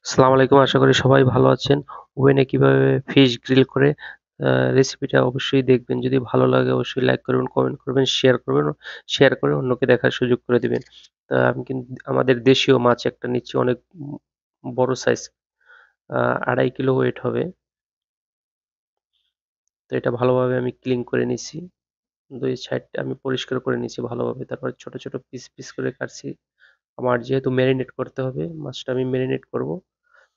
আসসালামু আলাইকুম। আশা করি সবাই ভালো আছেন। ওভেনে কিভাবে ফিশ গ্রিল করে আ রেসিপিটা অবশ্যই দেখবেন। যদি ভালো লাগে অবশ্যই লাইক করবেন, কমেন্ট করবেন, শেয়ার করে অন্যকে দেখার সুযোগ করে দিবেন। আমি আমাদের দেশীয় মাছ একটা নিচ্ছি অনেক বড় সাইজ, আ ২.৫ কিলো ওয়েট হবে। তো এটা ভালোভাবে আমি ক্লিন করে নিছি। ২ সাইডটা আমি পরিষ্কার করে নিছি ভালোভাবে। তারপর ছোট, ছোট পিস করে কাটছি। আমার যেহেতু মেরিনেট করতে হবে, মাছটা আমি মেরিনেট করব।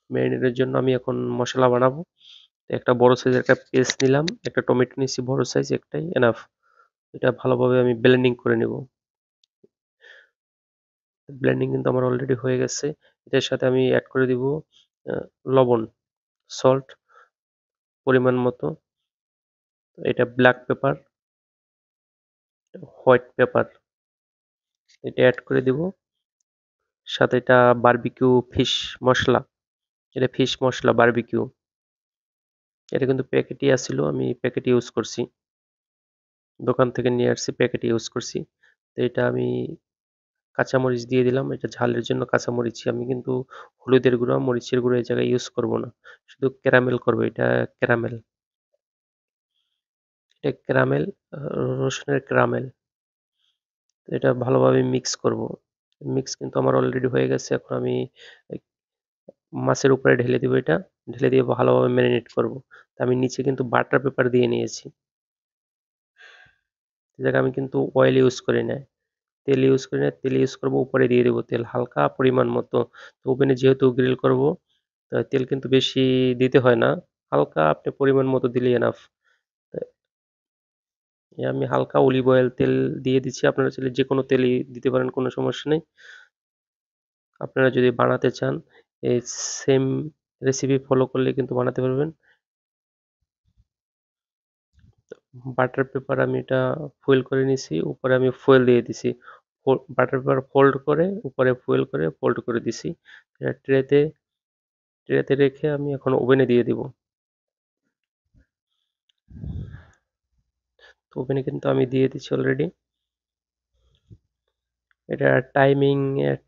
মেরিনেটের জন্য আমি এখন মসলা বানাবো। একটা বড় সাইজের একটা পেস্ট নিলাম, একটা টমেটো নিচ্ছি বড় সাইজ একটাই এনাফ। এটা ভালোভাবে আমি ব্লেন্ডিং করে নেব। ব্লেন্ডিং কিন্তু আমার অলরেডি হয়ে গেছে। এটার সাথে আমি অ্যাড করে দিব আ লবণ, সল্ট পরিমাণ মতো। এটা ব্লাক পেপার, হোয়াইট পেপার এটা অ্যাড করে দিব। সাথে এটা বারবিকিউ ফিশ মসলা। এটা ফিশ মসলা বারবিকিউ। এটা কিন্তু প্যাকেটই আছিল, আমি প্যাকেট ইউজ করছি। দোকান থেকে নিয়ে আসছি, প্যাকেট ইউজ করছি। তো এটা আমি কাঁচামরিচ দিয়ে দিলাম। এটা ঝালের জন্য কাঁচামরিচই, আমি কিন্তু হলুদের গুঁড়া, মরিচের গুঁড়া এই জায়গায় ইউজ করব না। শুধু ক্যারামেল করব, এটা ক্যারামেল। এটা ক্যারামেল, আ রসুনের ক্যারামেল। এটা ভালোভাবে মিক্স করব। মিক্স কিন্তু আমার অলরেডি হয়ে গেছে। এখন আমি এই মাছের উপরে ঢেলে দিব এটা। ঢেলে দিয়ে ভালোভাবে ম্যারিনেট করব। তো আমি নিচে কিন্তু বাটার পেপার দিয়ে নিয়েছি। এই জায়গায় আমি কিন্তু অয়েল ইউজ করি নাই। তেল ইউজ করি না, তেল ইউজ করব উপরে দিয়ে দেব তেল হালকা পরিমাণ মতো। তো ওভেনে যেহেতু গ্রিল করব, তেল কিন্তু বেশি দিতে হয় না। হালকা আপনি পরিমাণ মতো দিলেই এনাফ। তো আমি হালকা অলিভ অয়েল তেল দিয়ে দিচ্ছি। আপনারা চাইলে যেকোনো তেলই দিতে পারেন, কোনো সমস্যা নেই। আপনারা যদি বানাতে চান এই সেম রেসিপি ফলো করলে কিন্তু বানাতে পারবেন। বাটার পেপার আমি এটা ফয়েল করে নিছি। উপরে আমি ফয়েল দিয়ে দিছি। বাটার পেপার ফোল্ড করে উপরে ফয়েল করে ফোল্ড করে দিছি। এটা ট্রেতে রেখে আমি এখন ওভেনে দিয়ে দিব। তো ওভেনে কিন্তু আমি দিয়ে দিচ্ছি অলরেডি। এটা টাইমিং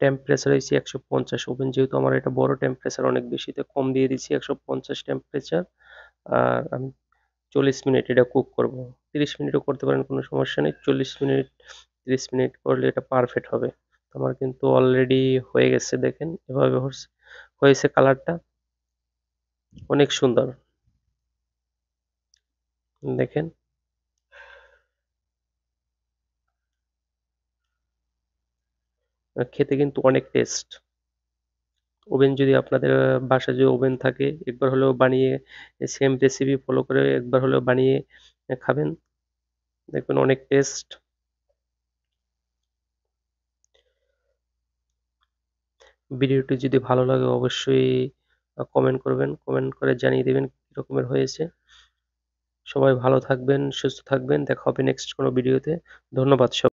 টেম্পারেচার হইছে ১৫০। ওভেন যেহেতু আমার এটা বড়, টেম্পারেচার অনেক বেশি, তো কম দিয়ে দিচ্ছি ১৫০ টেম্পারেচার। আর আমি ৪০ মিনিট এটা কুক করব। ৩০ মিনিটও করতে পারেন, কোনো সমস্যা নেই। ৪০ মিনিট ৩০ মিনিট করলে এটা পারফেক্ট হবে। আমার কিন্তু অলরেডি হয়ে গেছে, দেখেন এভাবে হয়েছে কালারটা অনেক সুন্দর। দেখেন খেতে কিন্তু অনেক টেস্ট। ওভেন যদি আপনাদের বাসায় যদি ওভেন থাকে, একবার হলেও বানিয়ে সেম রেসিপি ফলো করে একবার হলেও বানিয়ে খাবেন। দেখবেন অনেক টেস্ট। ভিডিওটি যদি ভালো লাগে অবশ্যই কমেন্ট করবেন। কমেন্ট করে জানিয়ে দিবেন কি রকমের হয়েছে। সবাই ভালো থাকবেন, সুস্থ থাকবেন। দেখা হবে নেক্সট কোনো ভিডিওতে। ধন্যবাদ